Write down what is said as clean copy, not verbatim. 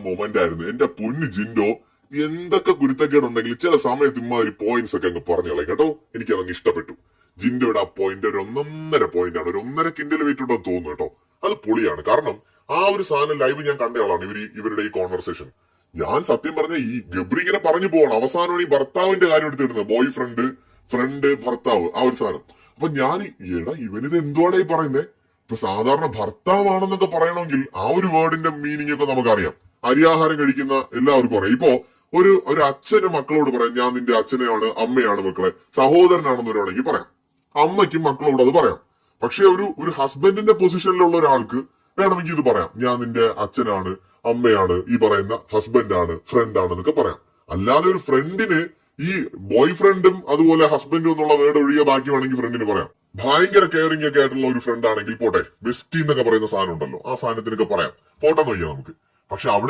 Moment ആയിരുന്നു. എന്റെ പൊന്ന് ജിൻഡോ, എന്തൊക്കെ കുരുത്തക്കേടുണ്ടെങ്കിലും ചില സമയത്ത് ഇമാതിരി പോയിന്റ്സ് ഒക്കെ അങ്ങ് പറഞ്ഞു കളയും കേട്ടോ. എനിക്കതങ്ങ് ഇഷ്ടപ്പെട്ടു. ജിൻഡോയുടെ ആ പോയിന്റ് ഒരു 1.5 പോയിന്റ് ആണ്, ഒരു 1.5 കിൻഡൽ വെയിറ്റ് ഉണ്ടെന്ന് തോന്നുന്നു കേട്ടോ. അത് പൊളിയാണ്. കാരണം ആ ഒരു സാധനം ലൈവ് ഞാൻ കണ്ടയാളാണ് ഇവരുടെ ഈ കോൺവെർസേഷൻ. ഞാൻ സത്യം പറഞ്ഞ ഈ ഗബ്രി ഇങ്ങനെ പറഞ്ഞു പോകണം, അവസാനമാണ് ഈ ഭർത്താവിന്റെ കാര്യം എടുത്തിടുന്നത്, ബോയ് ഫ്രണ്ട് ഭർത്താവ്, ആ ഒരു സാധനം. അപ്പൊ ഞാൻ ഇവനിത് എന്തുവാണ് ഈ പറയുന്നത്? ഇപ്പൊ സാധാരണ ഭർത്താവാണെന്നൊക്കെ പറയണമെങ്കിൽ ആ ഒരു വേർഡിന്റെ മീനിങ് ഒക്കെ നമുക്കറിയാം. അരിയാഹാരം കഴിക്കുന്ന എല്ലാവർക്കും അറിയാം. ഇപ്പോ ഒരു അച്ഛന് മക്കളോട് പറയാം, ഞാൻ നിന്റെ അച്ഛനെയാണ് അമ്മയാണ് മക്കളെ, സഹോദരനാണെന്ന് ഒരാളെങ്കിൽ പറയാം. അമ്മയ്ക്കും മക്കളോട് അത് പറയാം. പക്ഷെ ഒരു ഹസ്ബൻഡിന്റെ പൊസിഷനിലുള്ള ഒരാൾക്ക് വേണമെങ്കിൽ ഇത് പറയാം, ഞാൻ നിന്റെ അച്ഛനാണ് അമ്മയാണ് ഈ പറയുന്ന ഹസ്ബൻഡാണ് ഫ്രണ്ട് ആണെന്നൊക്കെ പറയാം. അല്ലാതെ ഒരു ഫ്രണ്ടിന് ഈ ബോയ് ഫ്രണ്ടും അതുപോലെ ഹസ്ബൻഡും എന്നുള്ള വേർഡ് ഒഴികെ ബാക്കി വേണമെങ്കിൽ ഫ്രണ്ടിന് പറയാം. ഭയങ്കര കെയറിംഗ് ഒക്കെ ആയിട്ടുള്ള ഒരു ഫ്രണ്ട് ആണെങ്കിൽ പോട്ടെ, ബെസ്റ്റി എന്നൊക്കെ പറയുന്ന സാധനം ഉണ്ടല്ലോ, ആ സാധനത്തിനൊക്കെ പറയാം, പോട്ടെന്ന് വയ്ക്കാം നമുക്ക്. പക്ഷെ അവിടെ